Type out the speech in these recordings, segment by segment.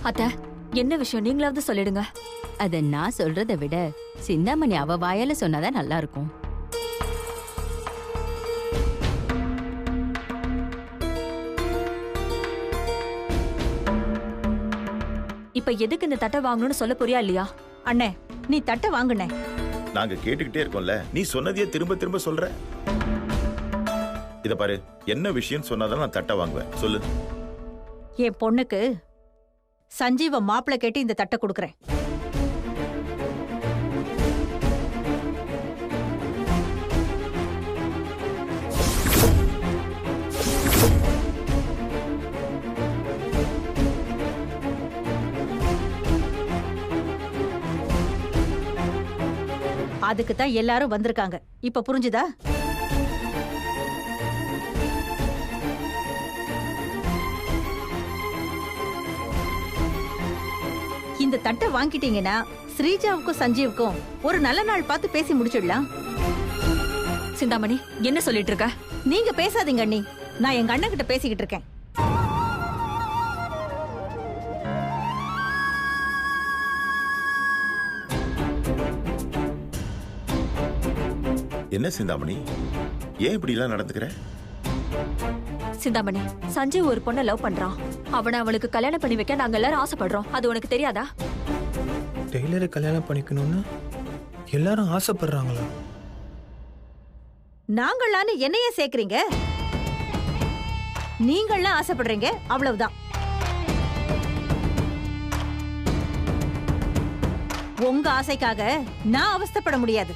அத்த, என்ன விஷயம் நீங்களாவது சொல்லிடுங்க. அத நான் சொல்றதை விட சிந்தாமணி அவ வாயால சொன்னாதான் நல்லா இருக்கும். இப்ப எதுக்கு இந்த தட்டை வாங்கணும்னு சொல்ல போறியா இல்லையா? அண்ணே, நீ தட்டை வாங்குனே. நாங்க கேட்டுக்கிட்டே இருக்கோம்ல, நீ சொன்னதையே திரும்ப திரும்ப சொல்ற. இத பாரு, என்ன விஷயம் சொன்னாதான் நான் தட்டை வாங்குவேன். சொல்லு. என் பொண்ணுக்கு சஞ்சீவ மாப்பிளை கேட்டு இந்த தட்டை கொடுக்கறேன். அதுக்கு தான் எல்லாரும் வந்திருக்காங்க. இப்ப புரிஞ்சுதா? இந்த தட்டை வாங்கிட்டீங்கன்னா ஸ்ரீஜாவுக்கும் சஞ்சீவுக்கும் ஒரு நல்ல நாள் பார்த்து பேசி முடிச்சிடலாம். சிந்தாமணி, என்ன சொல்லிட்டு இருக்க? நீங்க பேசாதீங்க அண்ணி, நான் எங்க அண்ணன் கிட்ட பேசிக்கிட்டு இருக்கேன். என்ன சிந்தாமணி, ஏன் இப்படி எல்லாம் நடந்துக்கிற? சிந்தாமணி, சஞ்சீவ் ஒரு பொண்ணை லவ் பண்றான். அவனை அவளுக்கு கல்யாணம் பண்ணி வைக்க நாங்க எல்லாரும் ஆசைப்படுறோம். அது உனக்கு தெரியாதா? டெய்லரை கல்யாணம் பண்ணிக்கணும்னு எல்லாரும் ஆசைப்படுறாங்களா? நாங்களான்னு என்னையே சேர்க்கறீங்க? நீங்களாம் ஆசைப்படுறீங்க, அவ்வளவுதான். உங்க ஆசைக்காக நான் அவஸ்தைப்பட முடியாது.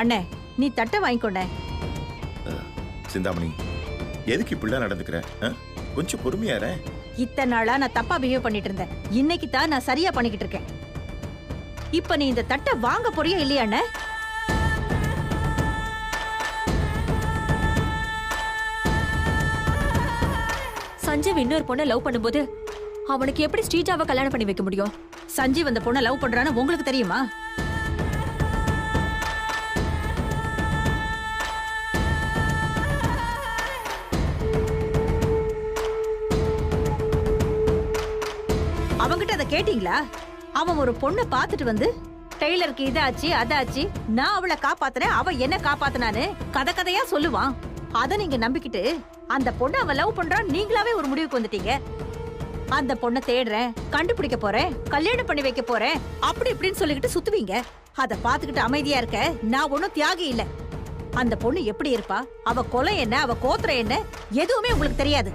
அண்ணே, நீ தட்டை வாங்கிக்கொண்ட. சிந்தாமணி, எதுக்கு இப்படிலாம் நடந்துக்கிற? கொஞ்சம் பொறுமையார. இத்தனை நாளா நான் தப்பா பிஹேவ் பண்ணிட்டு இருந்தேன். இன்னைக்கு தான் நான் சரியா பண்ணிக்கிட்டு இருக்கேன். இப்ப நீ இந்த தட்டை வாங்க போறியா இல்லையா அண்ணே? சஞ்சீவ் இன்னொரு பொண்ணை லவ் பண்ணும்போது அவனுக்கு எப்படி ஸ்ரீஜாவை கல்யாணம் பண்ணி வைக்க முடியும்? சஞ்சீவ் அந்த பொண்ணை லவ் பண்றான்னு உங்களுக்கு தெரியுமா? அவங்கிட்ட அதை கேட்டீங்களா? அவன் ஒரு பொண்ணை பார்த்துட்டு வந்து டெய்லருக்கு இதாச்சு அதாச்சு, நான் அவளை காப்பாத்துறேன், அவ என்ன காப்பாத்தினான்னு கதை கதையா சொல்லுவான். அத நீங்க நம்பிக்கிட்டு அந்த பொண்ணை அவன் லவ் பண்றான் நீங்களாவே ஒரு முடிவுக்கு வந்துட்டீங்க. அந்த பொண்ணை தேடுறேன், கண்டுபிடிக்க போறேன், கல்யாணம் பண்ணி வைக்க போறேன், அப்படி இப்படின்னு சொல்லிக்கிட்டு சுத்துவீங்க. அத பாத்துக்கிட்டு அமைதியா இருக்க நான் ஒன்னும் தியாகி இல்ல. அந்த பொண்ணு எப்படி இருப்பா, அவ கொலை என்ன, அவ கோத்திரம் என்ன, எதுவுமே உங்களுக்கு தெரியாது.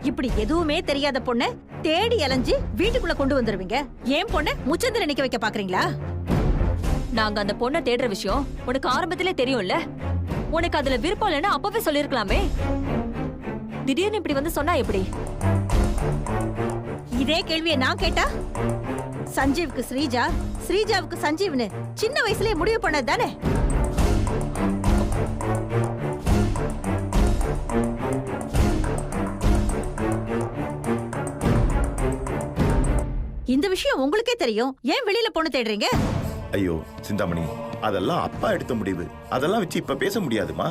இப்படி எதுவுமே தெரியாத பொண்ண தேடி அலைஞ்சு வீட்டுக்குள்ள கொண்டு வந்துருவீங்க. ஏன் பொண்ண முச்சந்திர நிக்க வைக்க பாக்குறீங்களா? நாங்க அந்த பொண்ணை தேடுற விஷயம் உனக்கு ஆரம்பத்திலே தெரியும்ல. உனக்கு அதுல விருப்பம் இல்லைன்னா அப்பவே சொல்லிருக்கலாமே. திடீர்னு இப்படி வந்து சொன்னா எப்படி? இதே கேள்வியை நான் கேட்டா சஞ்சீவுக்கு ஸ்ரீஜா, ஸ்ரீஜாவுக்கு சஞ்சீவ்னு சின்ன வயசுலயே முடிவு பண்ணது தானே? இந்த விஷயம் உங்களுக்கே தெரியும், ஏன் வெளியில பொண்ணு தேடுறீங்க? ஐயோ சிந்தாமணி, அதெல்லாம் அப்பா எடுத்த முடிவு. அதெல்லாம் வச்சு இப்ப பேச முடியாதுமா.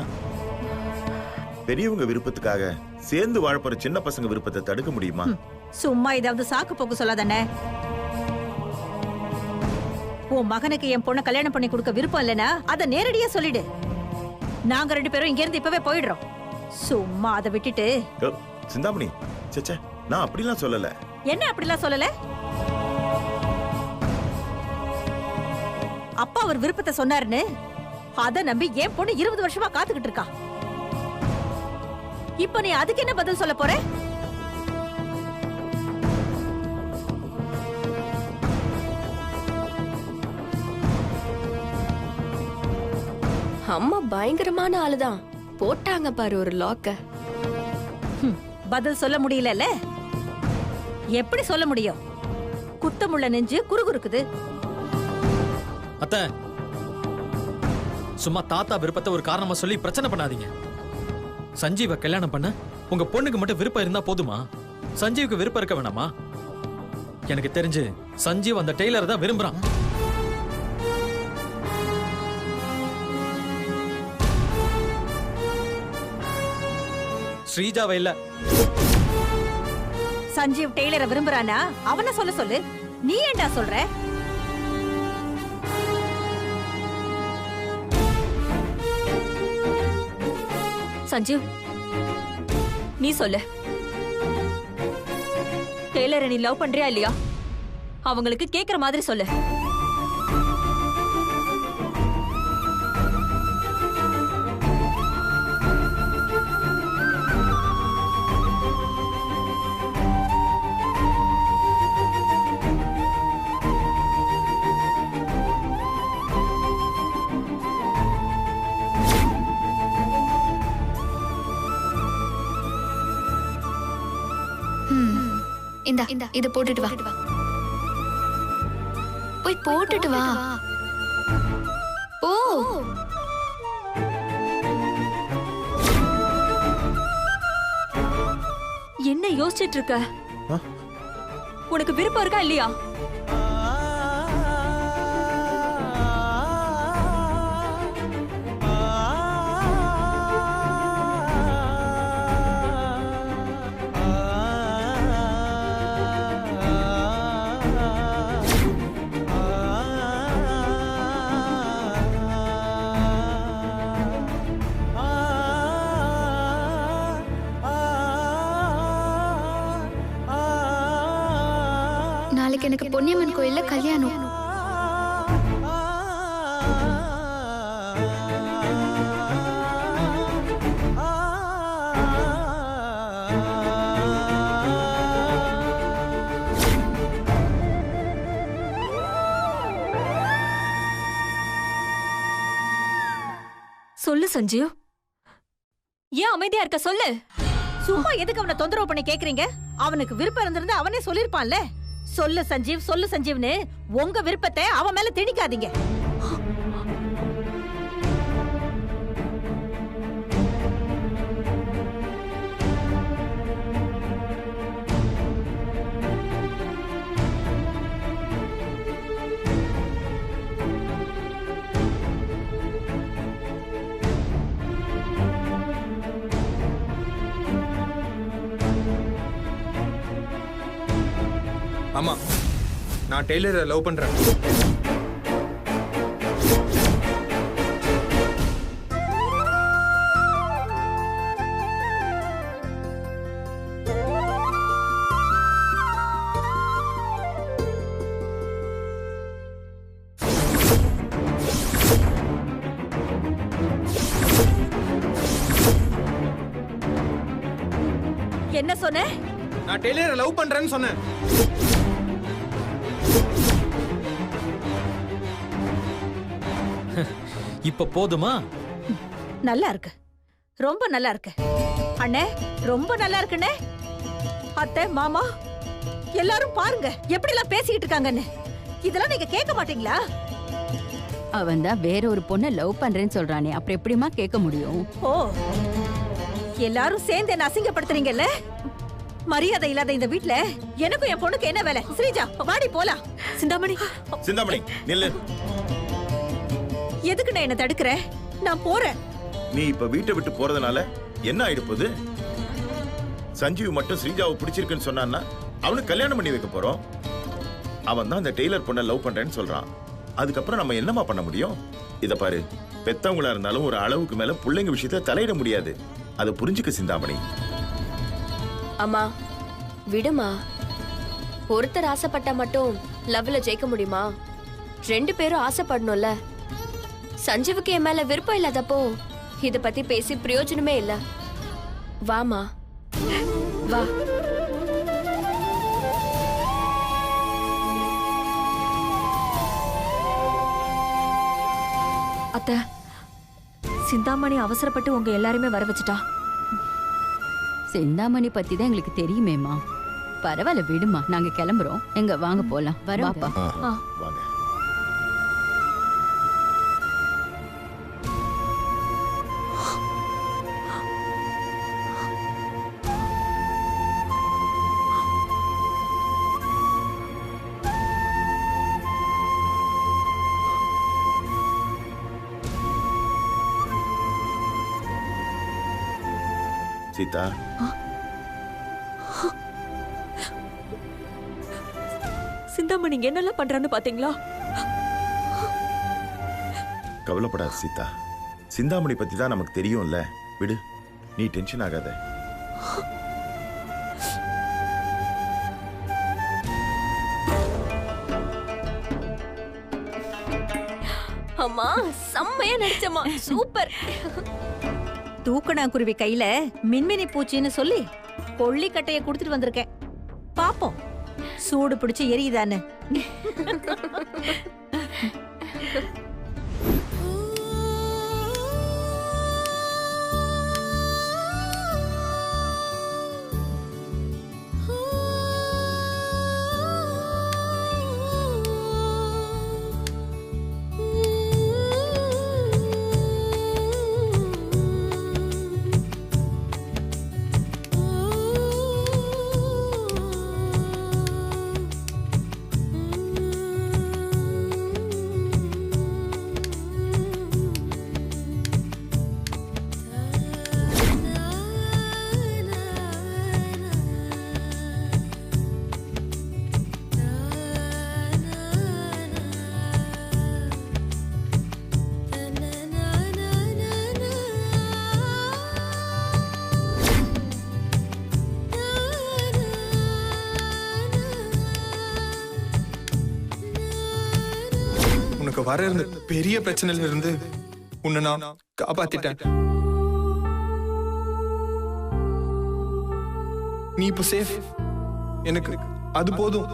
பெரியவங்க விருப்பத்துக்காக சேர்ந்து வாழப்போற சின்ன பசங்க விருப்பத்தை தடுக்க முடியுமா? சும்மா ஏதாவது சாக்கு போக்கு சொல்லாதானே. உன் மகனுக்கு என் பொண்ணை கல்யாணம் பண்ணி கொடுக்க விருப்பம் இல்லைன்னா அத நேரடியா சொல்லிடு. நாங்க 2 பேரும் இங்க இருந்து இப்பவே போயிடுறோம். சும்மா அதை விட்டுட்டு. சிந்தாமணி, சேச்சே, நான் அப்படிலாம் சொல்லல. என்ன அப்படிலாம் சொல்லல? அப்பா அவர் விருப்பத்தை சொன்னாருன்னு அத நம்பி என் பொண்ணு 20 வருஷமா காத்துக்கிட்டு இருக்கா. இப்ப நீ அதுக்கு என்ன பதில் சொல்ல போற? அம்மா பயங்கரமான ஆளுதான். போட்டாங்க பாரு ஒரு லாக்க. பதில் சொல்ல முடியல. எப்படி சொல்ல முடியும்? குத்தமுள்ள நெஞ்சு குறுகுறுக்குது. அத்தை, சும்மா தாத்தா விருப்பத்தை ஒரு காரணமா சொல்லி பிரச்சனை பண்ணாதீங்க. சஞ்சீவ கல்யாணம் பண்ண உங்க பொண்ணுக்கு மட்டும் விருப்பம் இருந்தா போதுமா? சஞ்சீவுக்கு விருப்பம் இருக்க வேணாமா? எனக்கு தெரிஞ்சு சஞ்சீவ் அந்த டெய்லர் தான் விரும்புறான். ஸ்ரீஜாவை இல்ல. சஞ்சீவ் டெய்லரை விரும்புறானா அவனை சொல்ல சொல்லு. நீ ஏன்டா சொல்ற? சஞ்சீவ், நீ சொல்லு. டெய்லரை நீ லவ் பண்றியா இல்லையா? அவங்களுக்கு கேக்குற மாதிரி சொல்லு. இந்தா இத போட்டுட்டு வா. போய் போட்டுட்டு வா. ஓ என்ன யோசிச்சிட்டு இருக்க? உனக்கு விருப்பம் இருக்கா இல்லையா? நாளைக்கு எனக்கு பொன்னியம்மன் கோயில்ல கல்யாணம். சொல்லு சஞ்சீவ், ஏன் அமைதியா இருக்க? சொல்லு. சும்மா எதுக்கு அவனை தொந்தரவு பண்ணி கேக்குறீங்க? அவனுக்கு விருப்பம் இருந்திருந்தா அவனே சொல்லிருப்பான்ல. சொல்லு சஞ்சீவ், சொல்லு சஞ்சீவ்னு உங்க விருப்பத்தை அவன் மேல திணிக்காதீங்க. ஆமா, நான் டெய்லரை லவ் பண்றேன். என்ன சொன்ன? நான் டெய்லரை லவ் பண்றேன்னு சொன்னேன். இப்ப போதுமா? நல்லா இருக்கு, ரொம்ப நல்லா இருக்கு அண்ணே, ரொம்ப நல்லா இருக்குண்ணே. அத்தை, மாமா எல்லாரும் பாருங்க எப்படி எல்லாம் பேசிக்கிட்டு இருக்காங்கன்னு. இதெல்லாம் நீங்க கேட்க மாட்டீங்களா? அவன் தான் வேற ஒரு பொண்ணை லவ் பண்றேன்னு சொல்றானே, அப்புறம் எப்படிமா கேட்க முடியும்? ஓ, எல்லாரும் சேர்ந்து என்ன அசிங்கப்படுத்துறீங்கல்ல? மரியாதை இல்லாத இந்த வீட்ல எனக்கும் என் பொண்ணுக்கு என்ன வேலை? ஸ்ரீஜா, வாடி போலாம். சிந்தாமணி, சிந்தாமணி நில்லு. எதுக்கு நான் என்ன தடுக்கிற? நான் போறேன். நீ இப்ப வீட்டை விட்டு போறதுனால என்ன ஆயிடுப்போது? சஞ்சீவ் மட்டும் ஸ்ரீஜாவை பிடிச்சிருக்குன்னு சொன்னான்னா அவனுக்கு கல்யாணம் பண்ணி வைக்க போறோம். அவன் தான் அந்த டெய்லர் பொண்ணை லவ் பண்றேன்னு சொல்றான். அதுக்கப்புறம் நம்ம என்னமா பண்ண முடியும்? இத பாரு, பெத்தவங்களா இருந்தாலும் ஒரு அளவுக்கு மேல பிள்ளைங்க விஷயத்த தலையிட முடியாது. அதை புரிஞ்சுக்க சிந்தாமணி. அம்மா விடுமா. ஒருத்தர் ஆசைப்பட்டா மட்டும் லவ்ல ஜெயிக்க முடியுமா? 2 பேரும் ஆசைப்படணும்ல. சஞ்சீவுக்கு என் மேல விருப்பம் இல்லாதப்போ இத பத்தி பேசி பிரயோஜனமே இல்ல. வாமா, வா. அத்தை, சிந்தாமணி அவசரப்பட்டு உங்க எல்லாருமே வர வச்சுட்டா. சிந்தாமணி பத்தி தான் எங்களுக்கு தெரியுமேமா. பரவாயில்ல விடுமா, நாங்க கிளம்புறோம். எங்க வாங்க போலாம். வரோம். வாங்க. சீதா. சிந்தாமணி என்னெல்லாம் பண்றான்னு பாத்தீங்களா? கவலைப்படாத சீதா. சிந்தாமணி பத்தி தான் நமக்கு தெரியும்ல. விடு, நீ டென்ஷன் ஆகாத. அம்மா செம்மையா நடிச்சம்மா, சூப்பர். தூக்கணாங்குருவி கையில மின்மினி பூச்சின்னு சொல்லி கொள்ளிக்கட்டைய கொடுத்துட்டு வந்திருக்கேன். பாப்போம் சூடு பிடிச்சு எரியுதான்னு. உனக்கு வர இருந்த பெரிய பிரச்சனையில இருந்து உன்னை நான் காப்பாத்திட்டேன். நீ இப்போ சேஃப். எனக்கு அது போதும்.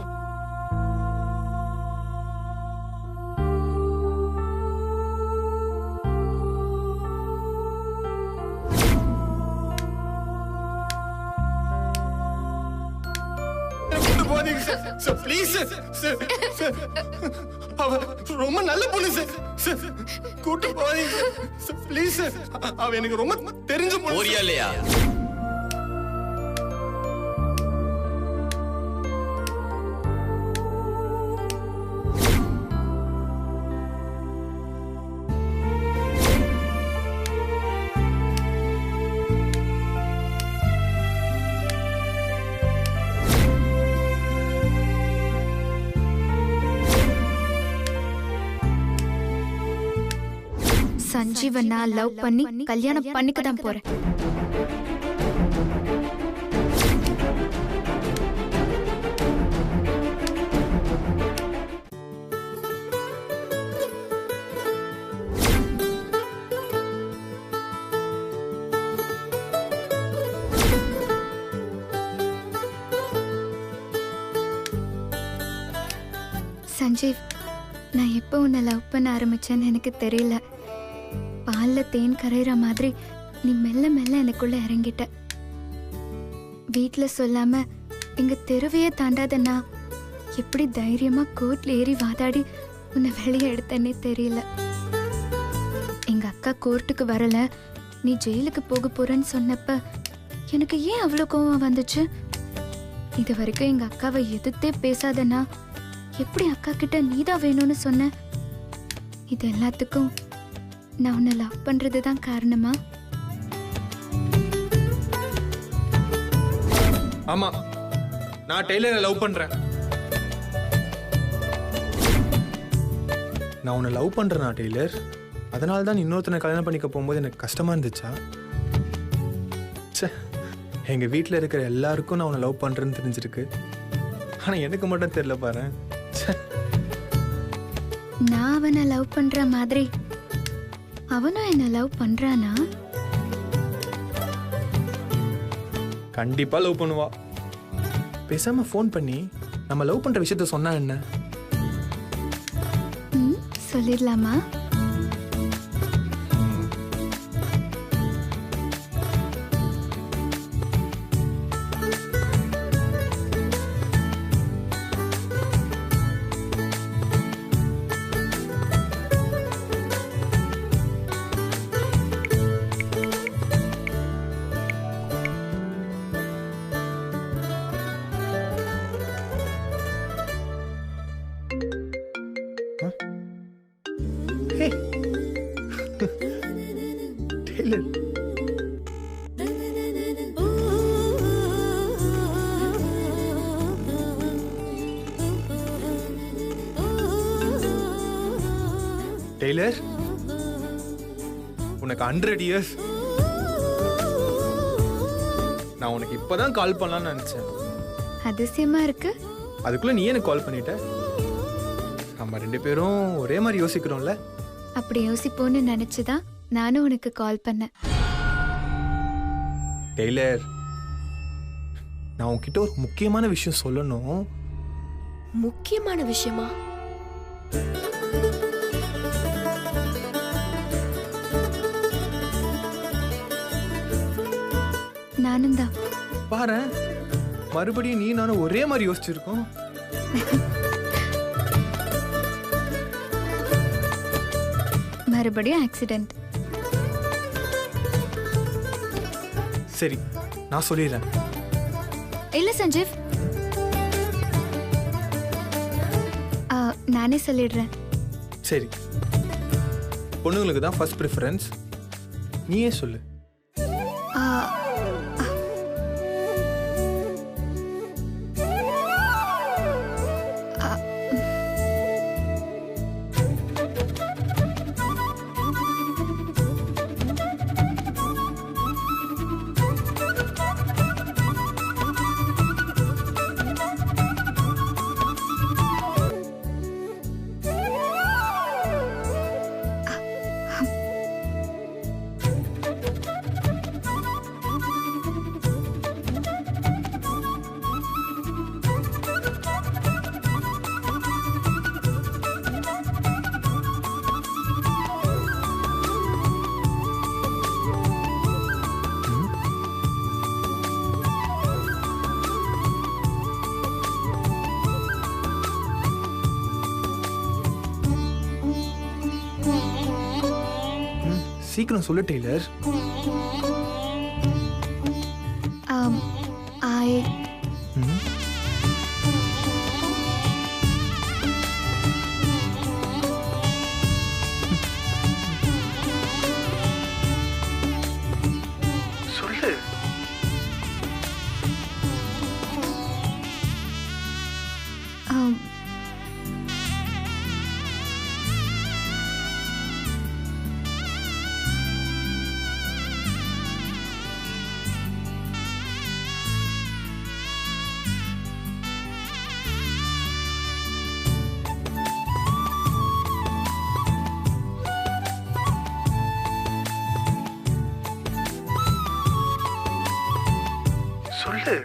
அவ ரொம்ப நல்ல பொண்ணு சார். கூட்டு போறீங்க ப்ளீஸ். அவ எனக்கு ரொம்ப தெரிஞ்ச பொண்ணு. போறியா இல்லையா? சஞ்சீவ நான் லவ் பண்ணி கல்யாணம் பண்ணிக்க தான் போறேன். சஞ்சீவ், நான் எப்போ உன்னை லவ் பண்ண ஆரம்பிச்சேன்னு எனக்கு தெரியல. பால்ல தேன் கரையிற மாதிரி நீ மெல்ல மெல்ல எனக்குள்ள இறங்கிட்ட. வீட்ல சொல்லாம எங்க தெருவையே தாண்டாதன்னா எப்படி தைரியமா கோர்ட்ல ஏறி வாதாடி உன்னை வெளியே எடுத்தேன்னே தெரியல. எங்க அக்கா கோர்ட்டுக்கு வரல, நீ ஜெயிலுக்கு போக போறேன்னு சொன்னப்ப எனக்கு ஏன் அவ்வளோ கோவம் வந்துச்சு? இது வரைக்கும் எங்க அக்காவை எதிர்த்தே பேசாதன்னா எப்படி அக்கா கிட்ட நீதான் வேணும்னு சொன்ன? இது எல்லாத்துக்கும் நான் உன்னை லவ் பண்றதுதான் காரணமா? ஆமா, நான் டெய்லரை லவ் பண்றேன். நான் உன்னை லவ் பண்றேனா டெய்லர்? அதனால தான் இன்னொருத்தனை கல்யாணம் பண்ணிக்க போகும்போது எனக்கு கஷ்டமா இருந்துச்சா? எங்க வீட்டில் இருக்கிற எல்லாருக்கும் நான் உன்னை லவ் பண்றேன்னு தெரிஞ்சிருக்கு. ஆனா எனக்கு மட்டும் தெரியல பாரு. நான் அவனை லவ் பண்ற மாதிரி அவனும் என்ன லவ் பண்றானா? கண்டிப்பா லவ் பண்ணுவா. பேசாம ஃபோன் பண்ணி நம்ம லவ் பண்ற விஷயத்த சொன்னா என்ன? சொல்லிடலாமா? டெய்லர் டெய்லர் உனக்கு 100 இயர்ஸ். நான் உனக்கு இப்பதான் கால் பண்ணலாம்னு நினைச்சேன். அதிசயமா இருக்கு. அதுக்குள்ள நீ எனக்கு கால் பண்ணிட்ட. நம்ம 2 பேரும் ஒரே மாதிரி யோசிக்கிறோம்ல. அப்படி யோசிப்போன்னு நினைச்சுதான் நானும் உனக்கு கால் பண்ணேன். டெய்லர், நான் உன்கிட்ட ஒரு முக்கியமான விஷயம் சொல்லணும். முக்கியமான விஷயமா? நானும் தான். பாரு, மறுபடியும் நீ நானும் ஒரே மாதிரி யோசிச்சிருக்கோம். மறுபடியும் ஆக்சிடென்ட். சரி, நான் சொல்லிடுறேன். இல்ல சஞ்சீவ், நானே சொல்லிடுறேன். சரி, பொண்ணுங்களுக்கு தான் ஃபர்ஸ்ட் ப்ரிஃபரன்ஸ். நீயே சொல்லு. ஆ, சீக்கிரம் சொல்லு டெய்லர். I சொல்லு. சொல்லு.